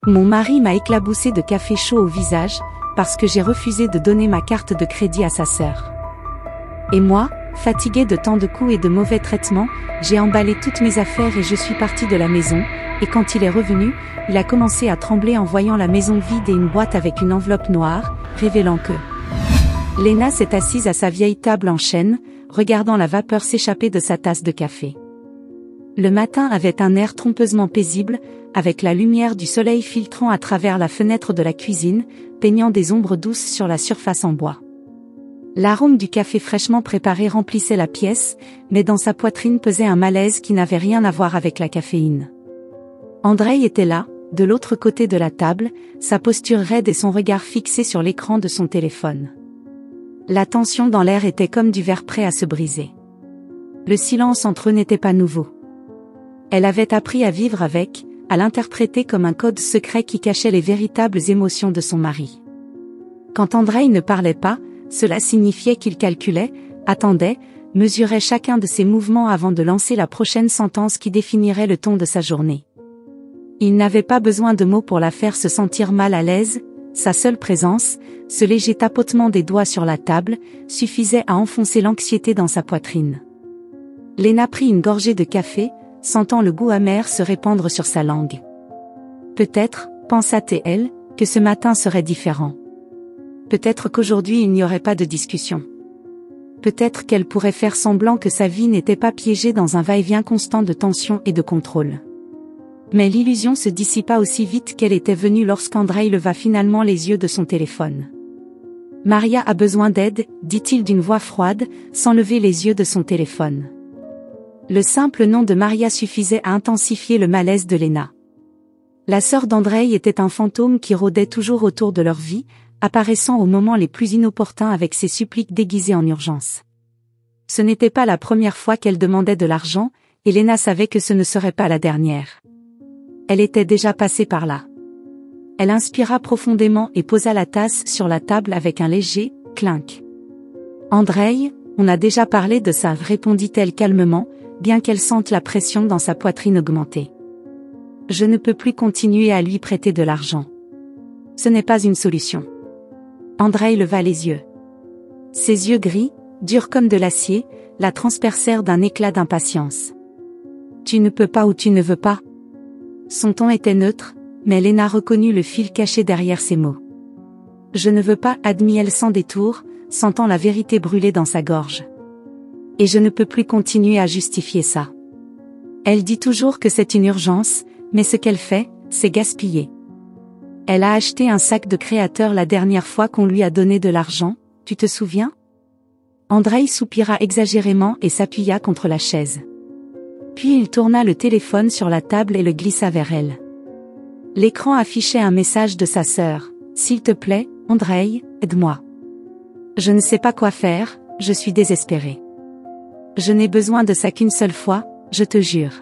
Mon mari m'a éclaboussé de café chaud au visage, parce que j'ai refusé de donner ma carte de crédit à sa sœur. Et moi, fatiguée de tant de coups et de mauvais traitements, j'ai emballé toutes mes affaires et je suis partie de la maison, et quand il est revenu, il a commencé à trembler en voyant la maison vide et une boîte avec une enveloppe noire, révélant que Léna s'est assise à sa vieille table en chêne, regardant la vapeur s'échapper de sa tasse de café. Le matin avait un air trompeusement paisible, avec la lumière du soleil filtrant à travers la fenêtre de la cuisine, peignant des ombres douces sur la surface en bois. L'arôme du café fraîchement préparé remplissait la pièce, mais dans sa poitrine pesait un malaise qui n'avait rien à voir avec la caféine. Andreï était là, de l'autre côté de la table, sa posture raide et son regard fixé sur l'écran de son téléphone. La tension dans l'air était comme du verre prêt à se briser. Le silence entre eux n'était pas nouveau. Elle avait appris à vivre avec, à l'interpréter comme un code secret qui cachait les véritables émotions de son mari. Quand Andreï ne parlait pas, cela signifiait qu'il calculait, attendait, mesurait chacun de ses mouvements avant de lancer la prochaine sentence qui définirait le ton de sa journée. Il n'avait pas besoin de mots pour la faire se sentir mal à l'aise, sa seule présence, ce léger tapotement des doigts sur la table, suffisait à enfoncer l'anxiété dans sa poitrine. Léna prit une gorgée de café, sentant le goût amer se répandre sur sa langue. Peut-être, pensa-t-elle, que ce matin serait différent. Peut-être qu'aujourd'hui il n'y aurait pas de discussion. Peut-être qu'elle pourrait faire semblant que sa vie n'était pas piégée dans un va-et-vient constant de tension et de contrôle. Mais l'illusion se dissipa aussi vite qu'elle était venue lorsqu'Andreï leva finalement les yeux de son téléphone. « Maria a besoin d'aide », dit-il d'une voix froide, sans lever les yeux de son téléphone. Le simple nom de Maria suffisait à intensifier le malaise de Léna. La sœur d'Andreï était un fantôme qui rôdait toujours autour de leur vie, apparaissant aux moments les plus inopportuns avec ses suppliques déguisées en urgence. Ce n'était pas la première fois qu'elle demandait de l'argent, et Léna savait que ce ne serait pas la dernière. Elle était déjà passée par là. Elle inspira profondément et posa la tasse sur la table avec un léger clink. « Andreï, on a déjà parlé de ça », répondit-elle calmement, bien qu'elle sente la pression dans sa poitrine augmenter. « Je ne peux plus continuer à lui prêter de l'argent. Ce n'est pas une solution. » Andreï leva les yeux. Ses yeux gris, durs comme de l'acier, la transpercèrent d'un éclat d'impatience. « Tu ne peux pas ou tu ne veux pas ?» Son ton était neutre, mais Léna reconnut le fil caché derrière ces mots. « Je ne veux pas », admit-elle sans détour, sentant la vérité brûler dans sa gorge. « Et je ne peux plus continuer à justifier ça. Elle dit toujours que c'est une urgence, mais ce qu'elle fait, c'est gaspiller. Elle a acheté un sac de créateur la dernière fois qu'on lui a donné de l'argent, tu te souviens ?» Andreï soupira exagérément et s'appuya contre la chaise. Puis il tourna le téléphone sur la table et le glissa vers elle. L'écran affichait un message de sa sœur. « S'il te plaît, Andreï, aide-moi. Je ne sais pas quoi faire, je suis désespérée. Je n'ai besoin de ça qu'une seule fois, je te jure. »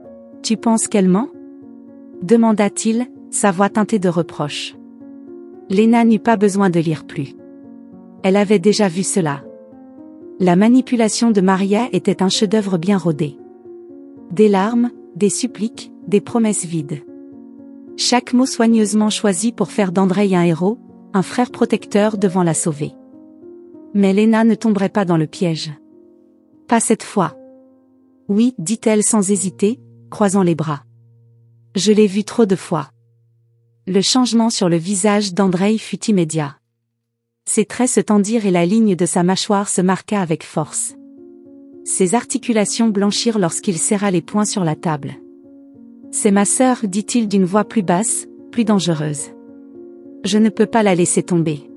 « Tu penses qu'elle ment ?» demanda-t-il, sa voix teintée de reproche. Léna n'eut pas besoin de lire plus. Elle avait déjà vu cela. La manipulation de Maria était un chef-d'œuvre bien rodé. Des larmes, des suppliques, des promesses vides. Chaque mot soigneusement choisi pour faire d'Andreï un héros, un frère protecteur devant la sauver. Mais Léna ne tomberait pas dans le piège. Pas cette fois. Oui, dit-elle sans hésiter, croisant les bras. Je l'ai vu trop de fois. Le changement sur le visage d'Andreï fut immédiat. Ses traits se tendirent et la ligne de sa mâchoire se marqua avec force. Ses articulations blanchirent lorsqu'il serra les poings sur la table. « C'est ma sœur », dit-il d'une voix plus basse, plus dangereuse. « Je ne peux pas la laisser tomber.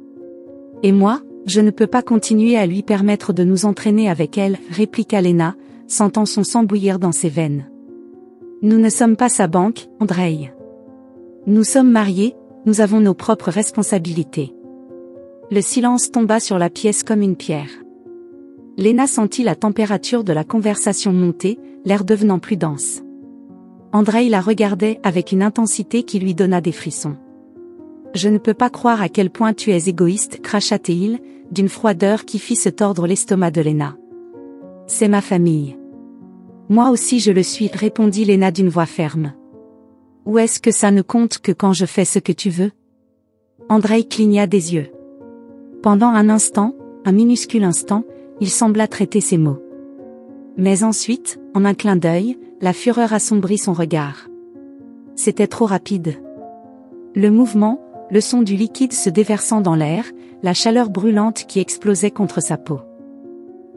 Et moi, je ne peux pas continuer à lui permettre de nous entraîner avec elle », répliqua Léna, sentant son sang bouillir dans ses veines. « Nous ne sommes pas sa banque, Andreï. Nous sommes mariés, nous avons nos propres responsabilités. » Le silence tomba sur la pièce comme une pierre. Léna sentit la température de la conversation monter, l'air devenant plus dense. Andreï la regardait avec une intensité qui lui donna des frissons. « Je ne peux pas croire à quel point tu es égoïste », cracha-t-il, d'une froideur qui fit se tordre l'estomac de Léna. « C'est ma famille. »« Moi aussi je le suis », répondit Léna d'une voix ferme. Ou est-ce que ça ne compte que quand je fais ce que tu veux? Andreï cligna des yeux. Pendant un instant, un minuscule instant, il sembla traiter ses mots. Mais ensuite, en un clin d'œil, la fureur assombrit son regard. C'était trop rapide. Le mouvement, le son du liquide se déversant dans l'air, la chaleur brûlante qui explosait contre sa peau.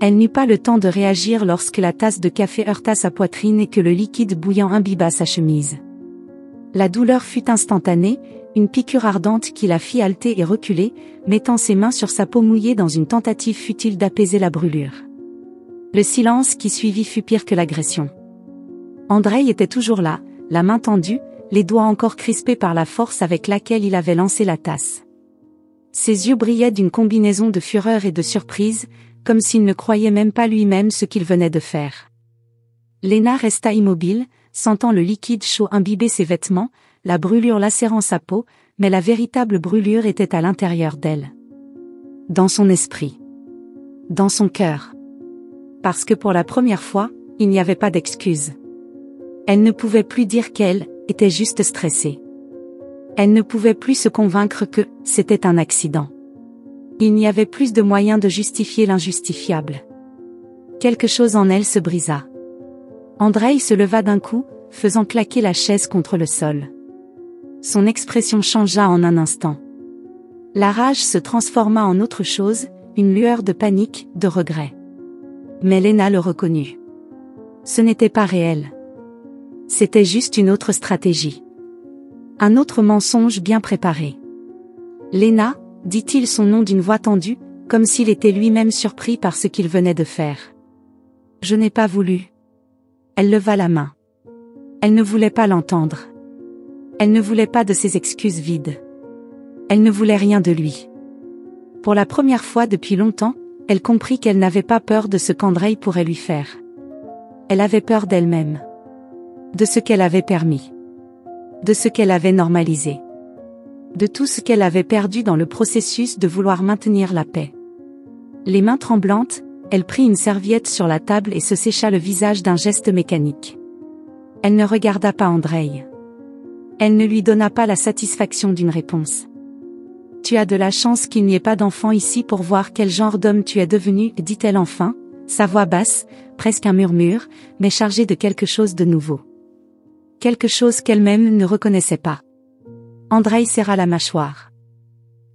Elle n'eut pas le temps de réagir lorsque la tasse de café heurta sa poitrine et que le liquide bouillant imbiba sa chemise. La douleur fut instantanée, une piqûre ardente qui la fit halter et reculer, mettant ses mains sur sa peau mouillée dans une tentative futile d'apaiser la brûlure. Le silence qui suivit fut pire que l'agression. Andreï était toujours là, la main tendue, les doigts encore crispés par la force avec laquelle il avait lancé la tasse. Ses yeux brillaient d'une combinaison de fureur et de surprise, comme s'il ne croyait même pas lui-même ce qu'il venait de faire. Léna resta immobile, sentant le liquide chaud imbiber ses vêtements, la brûlure lacérant sa peau, mais la véritable brûlure était à l'intérieur d'elle. Dans son esprit. Dans son cœur. Parce que pour la première fois, il n'y avait pas d'excuse. Elle ne pouvait plus dire qu'elle était juste stressée. Elle ne pouvait plus se convaincre que c'était un accident. Il n'y avait plus de moyen de justifier l'injustifiable. Quelque chose en elle se brisa. Andreï se leva d'un coup, faisant claquer la chaise contre le sol. Son expression changea en un instant. La rage se transforma en autre chose, une lueur de panique, de regret. Mais Léna le reconnut. Ce n'était pas réel. C'était juste une autre stratégie. Un autre mensonge bien préparé. Léna, dit-il son nom d'une voix tendue, comme s'il était lui-même surpris par ce qu'il venait de faire. Je n'ai pas voulu. Elle leva la main. Elle ne voulait pas l'entendre. Elle ne voulait pas de ses excuses vides. Elle ne voulait rien de lui. Pour la première fois depuis longtemps, elle comprit qu'elle n'avait pas peur de ce qu'Andreï pourrait lui faire. Elle avait peur d'elle-même. De ce qu'elle avait permis. De ce qu'elle avait normalisé. De tout ce qu'elle avait perdu dans le processus de vouloir maintenir la paix. Les mains tremblantes, elle prit une serviette sur la table et se sécha le visage d'un geste mécanique. Elle ne regarda pas Andreï. Elle ne lui donna pas la satisfaction d'une réponse. Tu as de la chance qu'il n'y ait pas d'enfant ici pour voir quel genre d'homme tu es devenu, dit-elle enfin, sa voix basse, presque un murmure, mais chargée de quelque chose de nouveau. Quelque chose qu'elle-même ne reconnaissait pas. Andreï serra la mâchoire.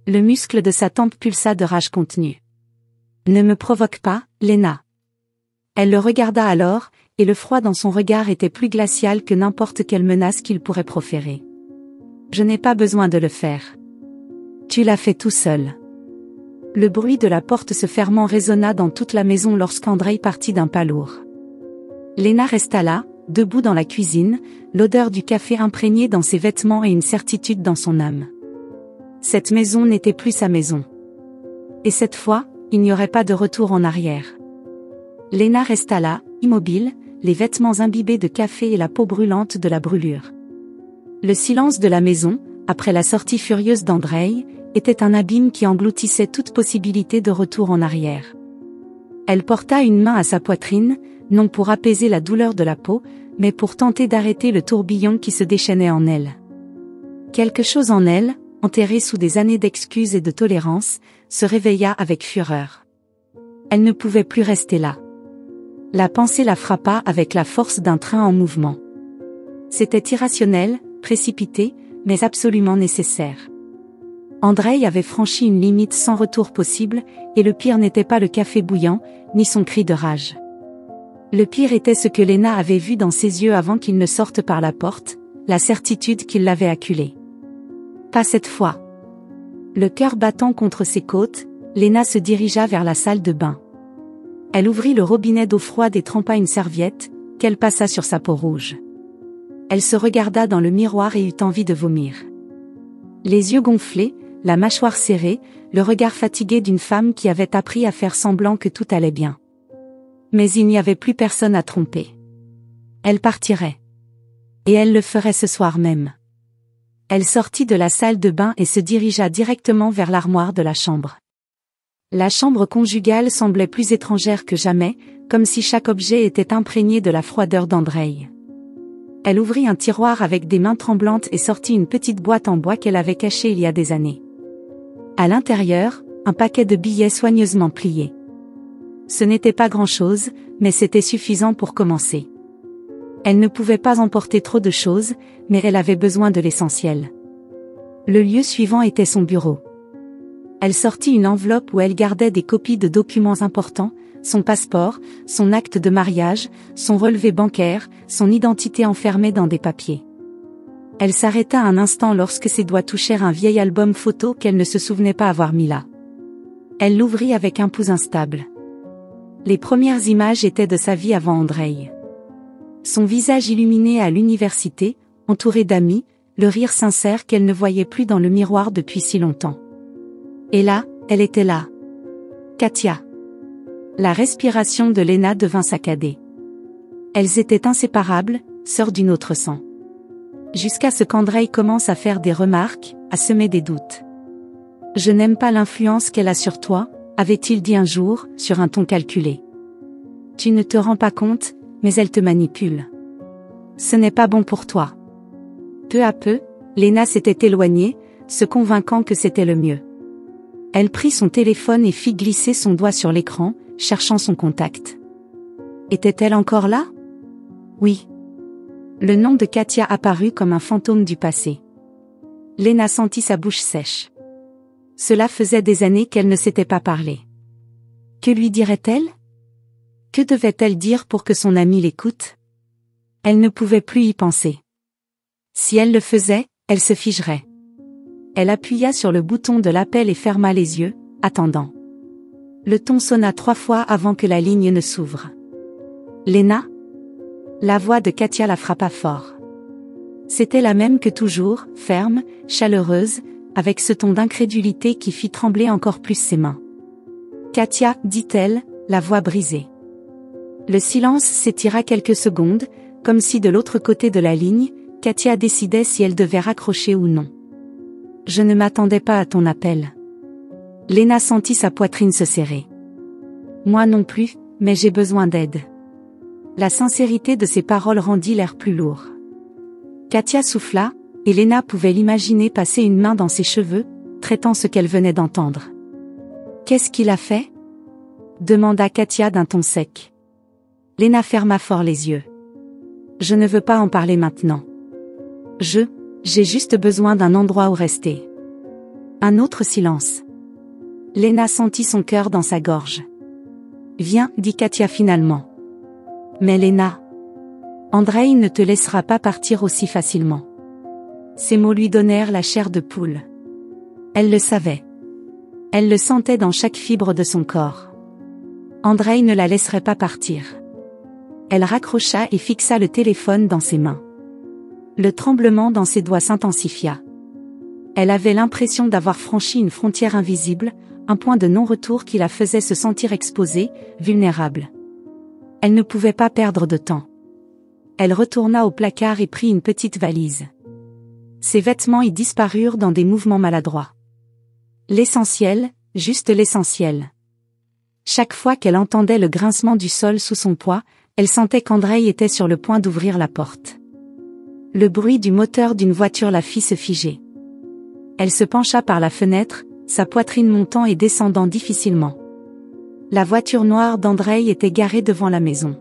Le muscle de sa tempe pulsa de rage contenue. Ne me provoque pas, Léna. Elle le regarda alors, et le froid dans son regard était plus glacial que n'importe quelle menace qu'il pourrait proférer. Je n'ai pas besoin de le faire. Tu l'as fait tout seul. Le bruit de la porte se fermant résonna dans toute la maison lorsqu'Andreï partit d'un pas lourd. Léna resta là, debout dans la cuisine, l'odeur du café imprégnée dans ses vêtements et une certitude dans son âme. Cette maison n'était plus sa maison. Et cette fois, il n'y aurait pas de retour en arrière. Léna resta là, immobile, les vêtements imbibés de café et la peau brûlante de la brûlure. Le silence de la maison, après la sortie furieuse d'Andreï, était un abîme qui engloutissait toute possibilité de retour en arrière. Elle porta une main à sa poitrine, non pour apaiser la douleur de la peau, mais pour tenter d'arrêter le tourbillon qui se déchaînait en elle. Quelque chose en elle, enterré sous des années d'excuses et de tolérance, se réveilla avec fureur. Elle ne pouvait plus rester là. La pensée la frappa avec la force d'un train en mouvement. C'était irrationnel, précipité, mais absolument nécessaire. Andreï avait franchi une limite sans retour possible, et le pire n'était pas le café bouillant, ni son cri de rage. Le pire était ce que Léna avait vu dans ses yeux avant qu'il ne sorte par la porte, la certitude qu'il l'avait acculé. Pas cette fois. Le cœur battant contre ses côtes, Léna se dirigea vers la salle de bain. Elle ouvrit le robinet d'eau froide et trempa une serviette, qu'elle passa sur sa peau rouge. Elle se regarda dans le miroir et eut envie de vomir. Les yeux gonflés, la mâchoire serrée, le regard fatigué d'une femme qui avait appris à faire semblant que tout allait bien. Mais il n'y avait plus personne à tromper. Elle partirait. Et elle le ferait ce soir même. Elle sortit de la salle de bain et se dirigea directement vers l'armoire de la chambre. La chambre conjugale semblait plus étrangère que jamais, comme si chaque objet était imprégné de la froideur d'Andreï. Elle ouvrit un tiroir avec des mains tremblantes et sortit une petite boîte en bois qu'elle avait cachée il y a des années. À l'intérieur, un paquet de billets soigneusement pliés. Ce n'était pas grand-chose, mais c'était suffisant pour commencer. Elle ne pouvait pas emporter trop de choses, mais elle avait besoin de l'essentiel. Le lieu suivant était son bureau. Elle sortit une enveloppe où elle gardait des copies de documents importants, son passeport, son acte de mariage, son relevé bancaire, son identité enfermée dans des papiers. Elle s'arrêta un instant lorsque ses doigts touchèrent un vieil album photo qu'elle ne se souvenait pas avoir mis là. Elle l'ouvrit avec un pouls instable. Les premières images étaient de sa vie avant Andreï. Son visage illuminé à l'université, entouré d'amis, le rire sincère qu'elle ne voyait plus dans le miroir depuis si longtemps. Et là, elle était là. Katia. La respiration de Lena devint saccadée. Elles étaient inséparables, sœurs d'une autre sang. Jusqu'à ce qu'Andreï commence à faire des remarques, à semer des doutes. « Je n'aime pas l'influence qu'elle a sur toi », avait-il dit un jour, sur un ton calculé. « Tu ne te rends pas compte, mais elle te manipule. Ce n'est pas bon pour toi. » Peu à peu, Lena s'était éloignée, se convainquant que c'était le mieux. Elle prit son téléphone et fit glisser son doigt sur l'écran, cherchant son contact. Était-elle encore là? Oui. Le nom de Katia apparut comme un fantôme du passé. Lena sentit sa bouche sèche. Cela faisait des années qu'elle ne s'était pas parlé. Que lui dirait-elle? Que devait-elle dire pour que son amie l'écoute? Elle ne pouvait plus y penser. Si elle le faisait, elle se figerait. Elle appuya sur le bouton de l'appel et ferma les yeux, attendant. Le ton sonna 3 fois avant que la ligne ne s'ouvre. Lena? La voix de Katia la frappa fort. C'était la même que toujours, ferme, chaleureuse, avec ce ton d'incrédulité qui fit trembler encore plus ses mains. Katia, dit-elle, la voix brisée. Le silence s'étira quelques secondes, comme si de l'autre côté de la ligne, Katia décidait si elle devait raccrocher ou non. Je ne m'attendais pas à ton appel. Lena sentit sa poitrine se serrer. Moi non plus, mais j'ai besoin d'aide. La sincérité de ses paroles rendit l'air plus lourd. Katia souffla, et Lena pouvait l'imaginer passer une main dans ses cheveux, traitant ce qu'elle venait d'entendre. Qu'est-ce qu'il a fait? Demanda Katia d'un ton sec. Lena ferma fort les yeux. Je ne veux pas en parler maintenant. J'ai juste besoin d'un endroit où rester. Un autre silence. Lena sentit son cœur dans sa gorge. Viens, dit Katia finalement. Mais Lena. Andreï ne te laissera pas partir aussi facilement. Ces mots lui donnèrent la chair de poule. Elle le savait. Elle le sentait dans chaque fibre de son corps. Andreï ne la laisserait pas partir. Elle raccrocha et fixa le téléphone dans ses mains. Le tremblement dans ses doigts s'intensifia. Elle avait l'impression d'avoir franchi une frontière invisible, un point de non-retour qui la faisait se sentir exposée, vulnérable. Elle ne pouvait pas perdre de temps. Elle retourna au placard et prit une petite valise. Ses vêtements y disparurent dans des mouvements maladroits. L'essentiel, juste l'essentiel. Chaque fois qu'elle entendait le grincement du sol sous son poids, elle sentait qu'Andreï était sur le point d'ouvrir la porte. Le bruit du moteur d'une voiture la fit se figer. Elle se pencha par la fenêtre, sa poitrine montant et descendant difficilement. La voiture noire d'Andreï était garée devant la maison.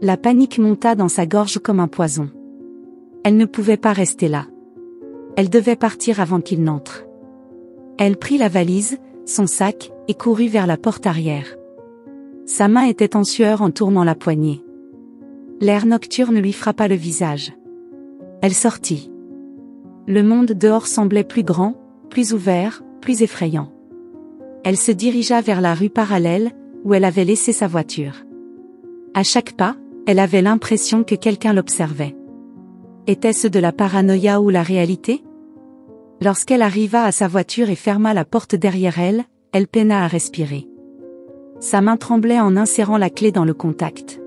La panique monta dans sa gorge comme un poison. Elle ne pouvait pas rester là. Elle devait partir avant qu'il n'entre. Elle prit la valise, son sac, et courut vers la porte arrière. Sa main était en sueur en tournant la poignée. L'air nocturne lui frappa le visage. Elle sortit. Le monde dehors semblait plus grand, plus ouvert, plus effrayant. Elle se dirigea vers la rue parallèle, où elle avait laissé sa voiture. À chaque pas, elle avait l'impression que quelqu'un l'observait. Était-ce de la paranoïa ou la réalité? Lorsqu'elle arriva à sa voiture et ferma la porte derrière elle, elle peina à respirer. Sa main tremblait en insérant la clé dans le contact.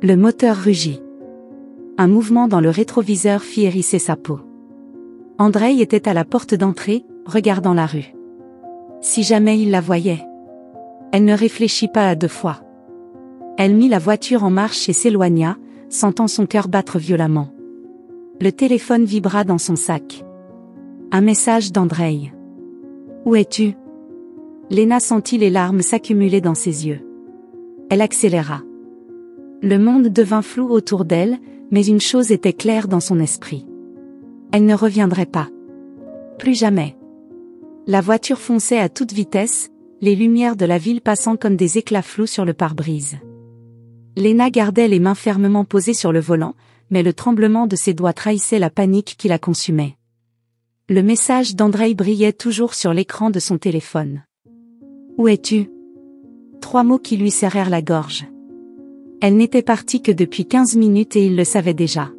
Le moteur rugit. Un mouvement dans le rétroviseur fit hérisser sa peau. Andreï était à la porte d'entrée, regardant la rue. Si jamais il la voyait. Elle ne réfléchit pas à 2 fois. Elle mit la voiture en marche et s'éloigna, sentant son cœur battre violemment. Le téléphone vibra dans son sac. Un message d'Andreï. « Où es-tu » Léna sentit les larmes s'accumuler dans ses yeux. Elle accéléra. Le monde devint flou autour d'elle, mais une chose était claire dans son esprit. Elle ne reviendrait pas. Plus jamais. La voiture fonçait à toute vitesse, les lumières de la ville passant comme des éclats flous sur le pare-brise. Léna gardait les mains fermement posées sur le volant, mais le tremblement de ses doigts trahissait la panique qui la consumait. Le message d'Andreï brillait toujours sur l'écran de son téléphone. « Où es-tu » 3 mots qui lui serrèrent la gorge. Elle n'était partie que depuis 15 minutes et il le savait déjà.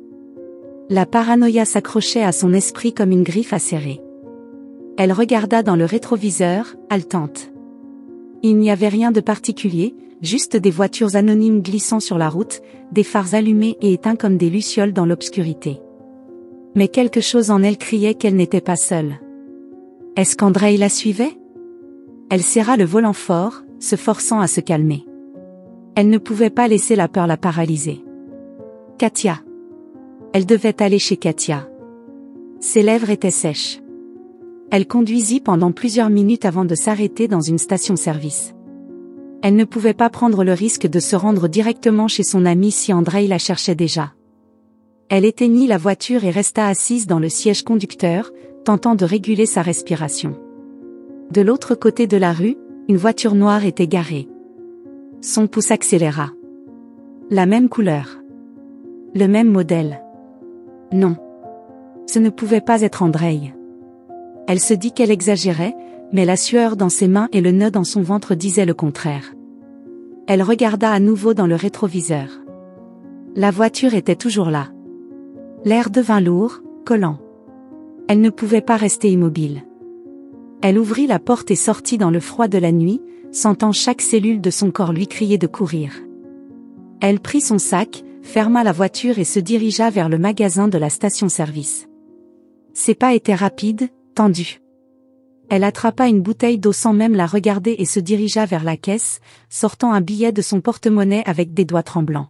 La paranoïa s'accrochait à son esprit comme une griffe acérée. Elle regarda dans le rétroviseur, haletante. Il n'y avait rien de particulier, juste des voitures anonymes glissant sur la route, des phares allumés et éteints comme des lucioles dans l'obscurité. Mais quelque chose en elle criait qu'elle n'était pas seule. Est-ce qu'Andreï la suivait ? Elle serra le volant fort, se forçant à se calmer. Elle ne pouvait pas laisser la peur la paralyser. Katia. Elle devait aller chez Katia. Ses lèvres étaient sèches. Elle conduisit pendant plusieurs minutes avant de s'arrêter dans une station-service. Elle ne pouvait pas prendre le risque de se rendre directement chez son amie si Andreï la cherchait déjà. Elle éteignit la voiture et resta assise dans le siège conducteur, tentant de réguler sa respiration. De l'autre côté de la rue, une voiture noire était garée. Son pouce accéléra. La même couleur. Le même modèle. Non. Ce ne pouvait pas être Andreï. Elle se dit qu'elle exagérait, mais la sueur dans ses mains et le nœud dans son ventre disaient le contraire. Elle regarda à nouveau dans le rétroviseur. La voiture était toujours là. L'air devint lourd, collant. Elle ne pouvait pas rester immobile. Elle ouvrit la porte et sortit dans le froid de la nuit, sentant chaque cellule de son corps lui crier de courir. Elle prit son sac, ferma la voiture et se dirigea vers le magasin de la station-service. Ses pas étaient rapides, tendus. Elle attrapa une bouteille d'eau sans même la regarder et se dirigea vers la caisse, sortant un billet de son porte-monnaie avec des doigts tremblants.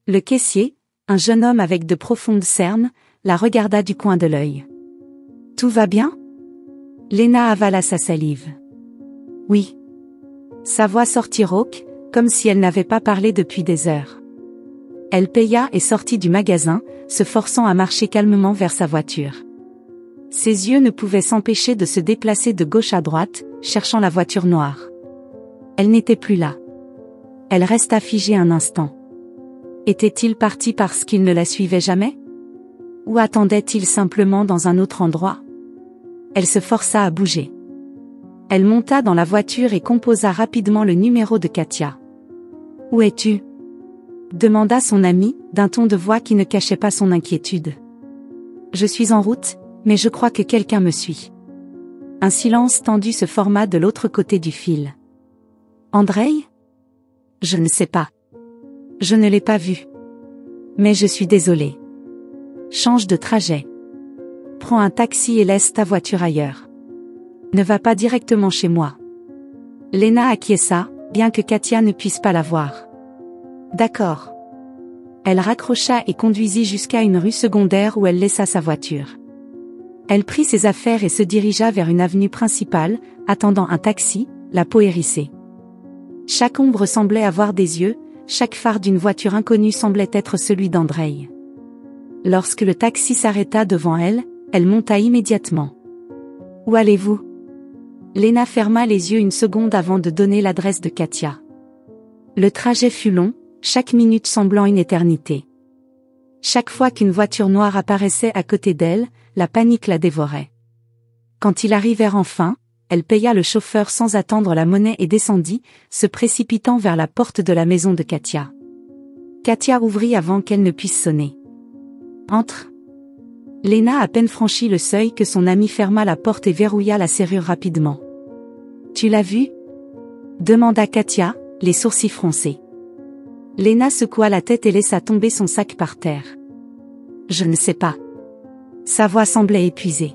Le caissier, un jeune homme avec de profondes cernes, la regarda du coin de l'œil. « Tout va bien ?» Léna avala sa salive. « Oui. » Sa voix sortit rauque, comme si elle n'avait pas parlé depuis des heures. Elle paya et sortit du magasin, se forçant à marcher calmement vers sa voiture. Ses yeux ne pouvaient s'empêcher de se déplacer de gauche à droite, cherchant la voiture noire. Elle n'était plus là. Elle resta figée un instant. Était-il parti parce qu'il ne la suivait jamais ? Ou attendait-il simplement dans un autre endroit ? Elle se força à bouger. Elle monta dans la voiture et composa rapidement le numéro de Katia. « Où es-tu » demanda son amie, d'un ton de voix qui ne cachait pas son inquiétude. « Je suis en route, mais je crois que quelqu'un me suit. » Un silence tendu se forma de l'autre côté du fil. « Andreï ? Je ne sais pas. Je ne l'ai pas vu. Mais je suis désolée. Change de trajet. Prends un taxi et laisse ta voiture ailleurs. Ne va pas directement chez moi. » Léna acquiesça, bien que Katia ne puisse pas la voir. « D'accord. » Elle raccrocha et conduisit jusqu'à une rue secondaire où elle laissa sa voiture. Elle prit ses affaires et se dirigea vers une avenue principale, attendant un taxi, la peau hérissée. Chaque ombre semblait avoir des yeux, chaque phare d'une voiture inconnue semblait être celui d'Andreï. Lorsque le taxi s'arrêta devant elle, elle monta immédiatement. « Où allez-vous » Léna ferma les yeux une seconde avant de donner l'adresse de Katia. Le trajet fut long, chaque minute semblant une éternité. Chaque fois qu'une voiture noire apparaissait à côté d'elle, la panique la dévorait. Quand ils arrivèrent enfin, elle paya le chauffeur sans attendre la monnaie et descendit, se précipitant vers la porte de la maison de Katia. Katia ouvrit avant qu'elle ne puisse sonner. « Entre !» Léna à peine franchit le seuil que son amie ferma la porte et verrouilla la serrure rapidement. « Tu l'as vu ?» demanda Katia, les sourcils froncés. Léna secoua la tête et laissa tomber son sac par terre. « Je ne sais pas. » Sa voix semblait épuisée.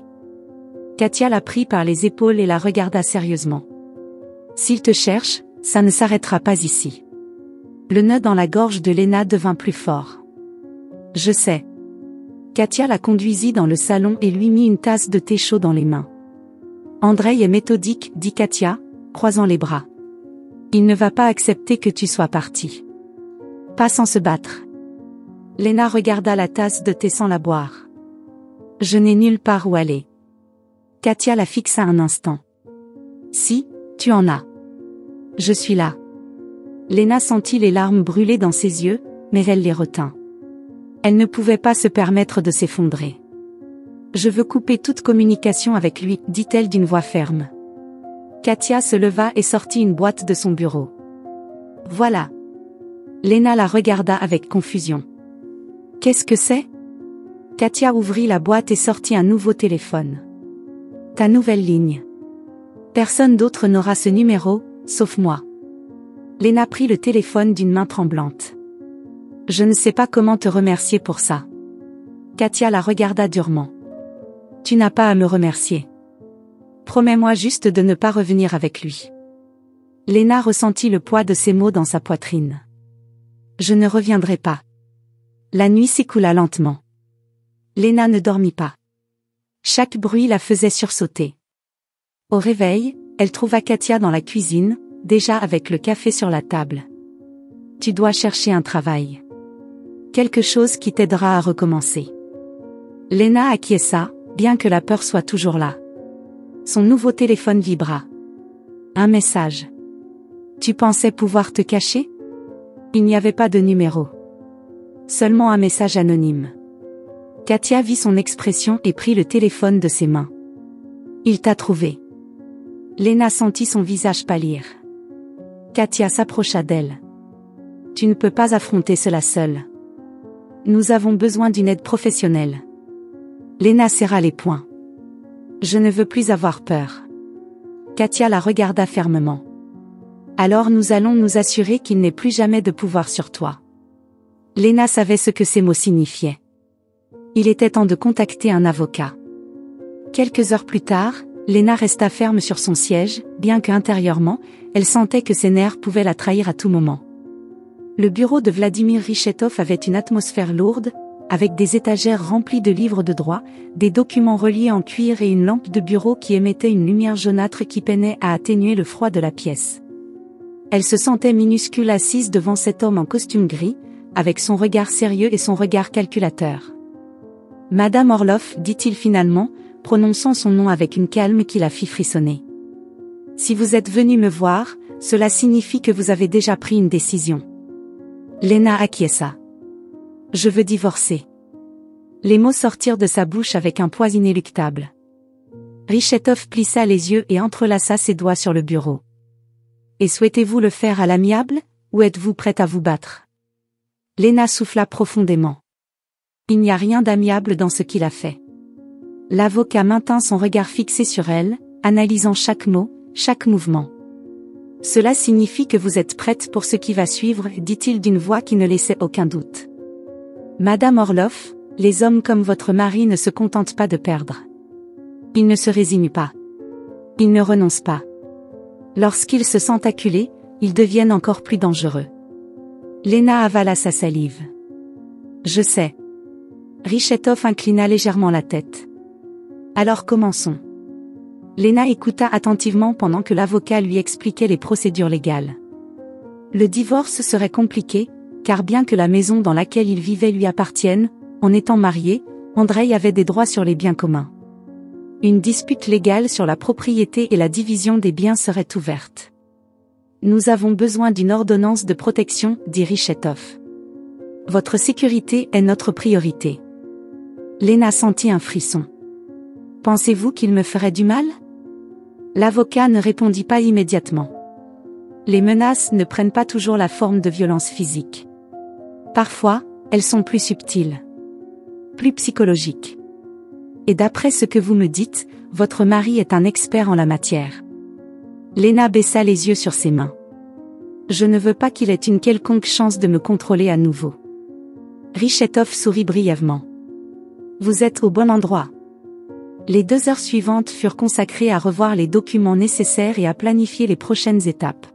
Katia la prit par les épaules et la regarda sérieusement. « S'il te cherche, ça ne s'arrêtera pas ici. » Le nœud dans la gorge de Léna devint plus fort. Je sais. Katia la conduisit dans le salon et lui mit une tasse de thé chaud dans les mains. Andreï est méthodique, dit Katia, croisant les bras. Il ne va pas accepter que tu sois partie. Pas sans se battre. Léna regarda la tasse de thé sans la boire. Je n'ai nulle part où aller. Katia la fixa un instant. Si, tu en as. Je suis là. Léna sentit les larmes brûler dans ses yeux, mais elle les retint. Elle ne pouvait pas se permettre de s'effondrer. Je veux couper toute communication avec lui, dit-elle d'une voix ferme. Katia se leva et sortit une boîte de son bureau. Voilà. Léna la regarda avec confusion. Qu'est-ce que c'est? Katia ouvrit la boîte et sortit un nouveau téléphone. Ta nouvelle ligne. Personne d'autre n'aura ce numéro, sauf moi. Léna prit le téléphone d'une main tremblante. Je ne sais pas comment te remercier pour ça. Katia la regarda durement. Tu n'as pas à me remercier. Promets-moi juste de ne pas revenir avec lui. Léna ressentit le poids de ces mots dans sa poitrine. Je ne reviendrai pas. La nuit s'écoula lentement. Léna ne dormit pas. Chaque bruit la faisait sursauter. Au réveil, elle trouva Katia dans la cuisine, déjà avec le café sur la table. Tu dois chercher un travail. Quelque chose qui t'aidera à recommencer. Léna acquiesça, bien que la peur soit toujours là. Son nouveau téléphone vibra. Un message. Tu pensais pouvoir te cacher? Il n'y avait pas de numéro. Seulement un message anonyme. Katia vit son expression et prit le téléphone de ses mains. Il t'a trouvé. Léna sentit son visage pâlir. Katia s'approcha d'elle. Tu ne peux pas affronter cela seule. Nous avons besoin d'une aide professionnelle. Léna serra les poings. Je ne veux plus avoir peur. Katia la regarda fermement. Alors nous allons nous assurer qu'il n'ait plus jamais de pouvoir sur toi. Léna savait ce que ces mots signifiaient. Il était temps de contacter un avocat. Quelques heures plus tard, Léna resta ferme sur son siège, bien que intérieurement, elle sentait que ses nerfs pouvaient la trahir à tout moment. Le bureau de Vladimir Richetov avait une atmosphère lourde, avec des étagères remplies de livres de droit, des documents reliés en cuir et une lampe de bureau qui émettait une lumière jaunâtre qui peinait à atténuer le froid de la pièce. Elle se sentait minuscule assise devant cet homme en costume gris, avec son regard sérieux et son regard calculateur. « Madame Orloff, dit-il finalement, prononçant son nom avec une calme qui la fit frissonner. « Si vous êtes venue me voir, cela signifie que vous avez déjà pris une décision. » Léna acquiesça. « Je veux divorcer. » Les mots sortirent de sa bouche avec un poids inéluctable. Richetov plissa les yeux et entrelaça ses doigts sur le bureau. « Et souhaitez-vous le faire à l'amiable, ou êtes-vous prête à vous battre? » Léna souffla profondément. Il n'y a rien d'amiable dans ce qu'il a fait. L'avocat maintint son regard fixé sur elle, analysant chaque mot, chaque mouvement. « Cela signifie que vous êtes prête pour ce qui va suivre, dit-il d'une voix qui ne laissait aucun doute. Madame Orloff, les hommes comme votre mari ne se contentent pas de perdre. Ils ne se résignent pas. Ils ne renoncent pas. Lorsqu'ils se sentent acculés, ils deviennent encore plus dangereux. » Léna avala sa salive. « Je sais. » Richetov inclina légèrement la tête. « Alors commençons. » Léna écouta attentivement pendant que l'avocat lui expliquait les procédures légales. Le divorce serait compliqué, car bien que la maison dans laquelle il vivait lui appartienne, en étant marié, Andreï avait des droits sur les biens communs. Une dispute légale sur la propriété et la division des biens serait ouverte. « Nous avons besoin d'une ordonnance de protection, dit Richetov. Votre sécurité est notre priorité. » Léna sentit un frisson. « Pensez-vous qu'il me ferait du mal ?» L'avocat ne répondit pas immédiatement. Les menaces ne prennent pas toujours la forme de violences physiques. Parfois, elles sont plus subtiles. Plus psychologiques. Et d'après ce que vous me dites, votre mari est un expert en la matière. Léna baissa les yeux sur ses mains. Je ne veux pas qu'il ait une quelconque chance de me contrôler à nouveau. Richetov sourit brièvement. Vous êtes au bon endroit. Les 2 heures suivantes furent consacrées à revoir les documents nécessaires et à planifier les prochaines étapes.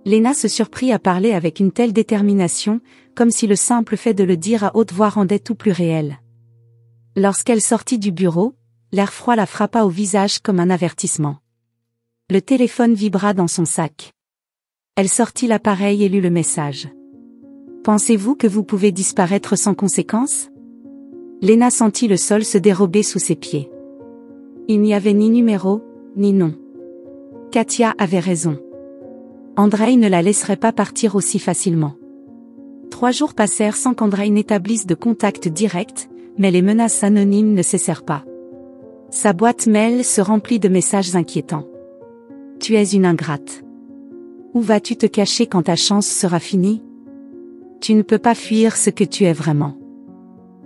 Léna se surprit à parler avec une telle détermination, comme si le simple fait de le dire à haute voix rendait tout plus réel. Lorsqu'elle sortit du bureau, l'air froid la frappa au visage comme un avertissement. Le téléphone vibra dans son sac. Elle sortit l'appareil et lut le message. « Pensez-vous que vous pouvez disparaître sans conséquence ?» Lena sentit le sol se dérober sous ses pieds. Il n'y avait ni numéro, ni nom. Katia avait raison. Andreï ne la laisserait pas partir aussi facilement. 3 jours passèrent sans qu'Andreï n'établisse de contact direct, mais les menaces anonymes ne cessèrent pas. Sa boîte mail se remplit de messages inquiétants. « Tu es une ingrate. Où vas-tu te cacher quand ta chance sera finie ? Tu ne peux pas fuir ce que tu es vraiment. »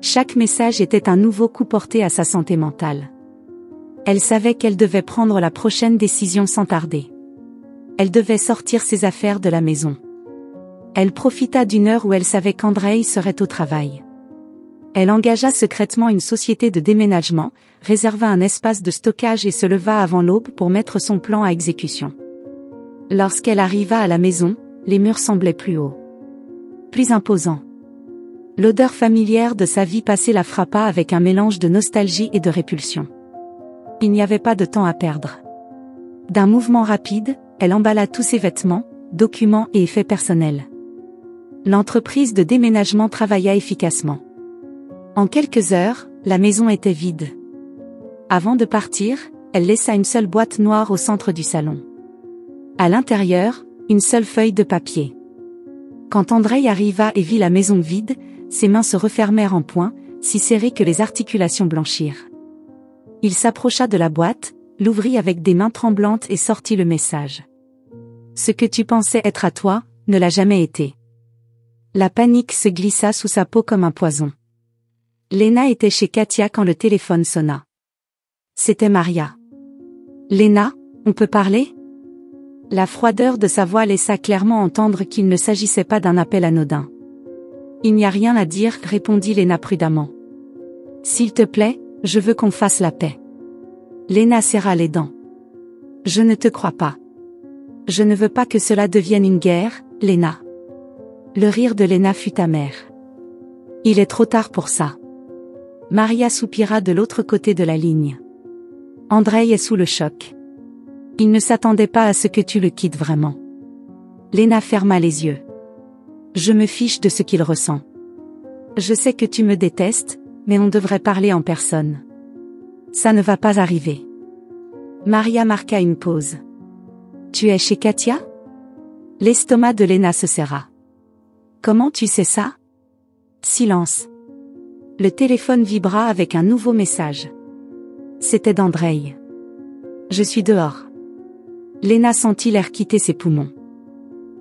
Chaque message était un nouveau coup porté à sa santé mentale. Elle savait qu'elle devait prendre la prochaine décision sans tarder. Elle devait sortir ses affaires de la maison. Elle profita d'une heure où elle savait qu'Andreï serait au travail. Elle engagea secrètement une société de déménagement, réserva un espace de stockage et se leva avant l'aube pour mettre son plan à exécution. Lorsqu'elle arriva à la maison, les murs semblaient plus hauts, plus imposants. L'odeur familière de sa vie passée la frappa avec un mélange de nostalgie et de répulsion. Il n'y avait pas de temps à perdre. D'un mouvement rapide, elle emballa tous ses vêtements, documents et effets personnels. L'entreprise de déménagement travailla efficacement. En quelques heures, la maison était vide. Avant de partir, elle laissa une seule boîte noire au centre du salon. À l'intérieur, une seule feuille de papier. Quand Andreï arriva et vit la maison vide, ses mains se refermèrent en poings, si serrées que les articulations blanchirent. Il s'approcha de la boîte, l'ouvrit avec des mains tremblantes et sortit le message. « Ce que tu pensais être à toi, ne l'a jamais été. » La panique se glissa sous sa peau comme un poison. Lena était chez Katia quand le téléphone sonna. C'était Maria. « Lena, on peut parler ?» La froideur de sa voix laissa clairement entendre qu'il ne s'agissait pas d'un appel anodin. « Il n'y a rien à dire, répondit Lena prudemment. « S'il te plaît, je veux qu'on fasse la paix. » Lena serra les dents. « Je ne te crois pas. Je ne veux pas que cela devienne une guerre, Lena. » Le rire de Lena fut amer. « Il est trop tard pour ça. » Maria soupira de l'autre côté de la ligne. « Andreï est sous le choc. Il ne s'attendait pas à ce que tu le quittes vraiment. » Lena ferma les yeux. « Je me fiche de ce qu'il ressent. Je sais que tu me détestes, mais on devrait parler en personne. Ça ne va pas arriver. » Maria marqua une pause. « Tu es chez Katia ?» L'estomac de Lena se serra. « Comment tu sais ça ?» Silence. Le téléphone vibra avec un nouveau message. C'était d'Andreï. « Je suis dehors. » Lena sentit l'air quitter ses poumons.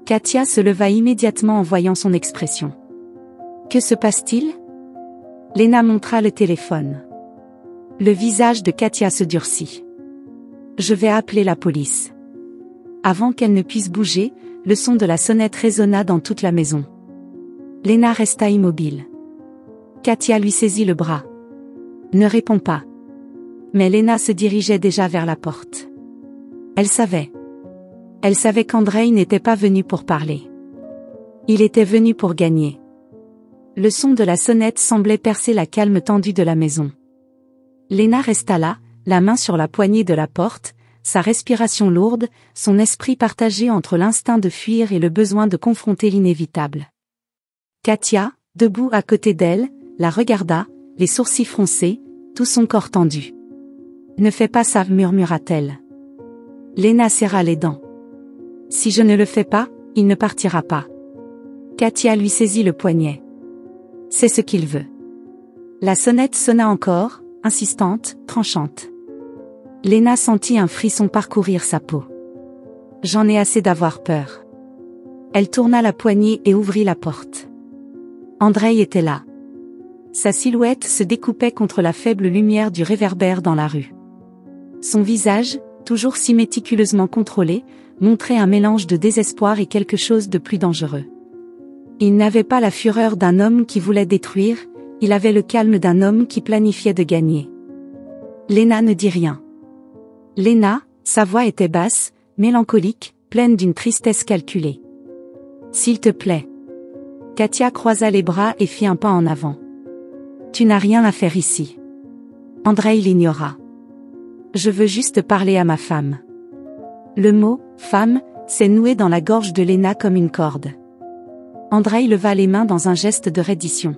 Katia se leva immédiatement en voyant son expression. « Que se passe-t-il ?» Lena montra le téléphone. Le visage de Katia se durcit. « Je vais appeler la police. » Avant qu'elle ne puisse bouger, le son de la sonnette résonna dans toute la maison. Lena resta immobile. Katia lui saisit le bras. « Ne réponds pas. » Mais Lena se dirigeait déjà vers la porte. Elle savait. Elle savait qu'Andreï n'était pas venu pour parler. Il était venu pour gagner. Le son de la sonnette semblait percer la calme tendue de la maison. Lena resta là, la main sur la poignée de la porte, sa respiration lourde, son esprit partagé entre l'instinct de fuir et le besoin de confronter l'inévitable. Katia, debout à côté d'elle, la regarda, les sourcils froncés, tout son corps tendu. « Ne fais pas ça, murmura-t-elle. Lena serra les dents. « Si je ne le fais pas, il ne partira pas. » Katia lui saisit le poignet. « C'est ce qu'il veut. » La sonnette sonna encore, insistante, tranchante. Lena sentit un frisson parcourir sa peau. « J'en ai assez d'avoir peur. » Elle tourna la poignée et ouvrit la porte. Andreï était là. Sa silhouette se découpait contre la faible lumière du réverbère dans la rue. Son visage, toujours si méticuleusement contrôlé, montrait un mélange de désespoir et quelque chose de plus dangereux. Il n'avait pas la fureur d'un homme qui voulait détruire, il avait le calme d'un homme qui planifiait de gagner. Lena ne dit rien. Lena, sa voix était basse, mélancolique, pleine d'une tristesse calculée. « S'il te plaît. Katia croisa les bras et fit un pas en avant. Tu n'as rien à faire ici. Andreï l'ignora. Je veux juste parler à ma femme. Le mot « femme » s'est noué dans la gorge de Léna comme une corde. Andreï leva les mains dans un geste de reddition.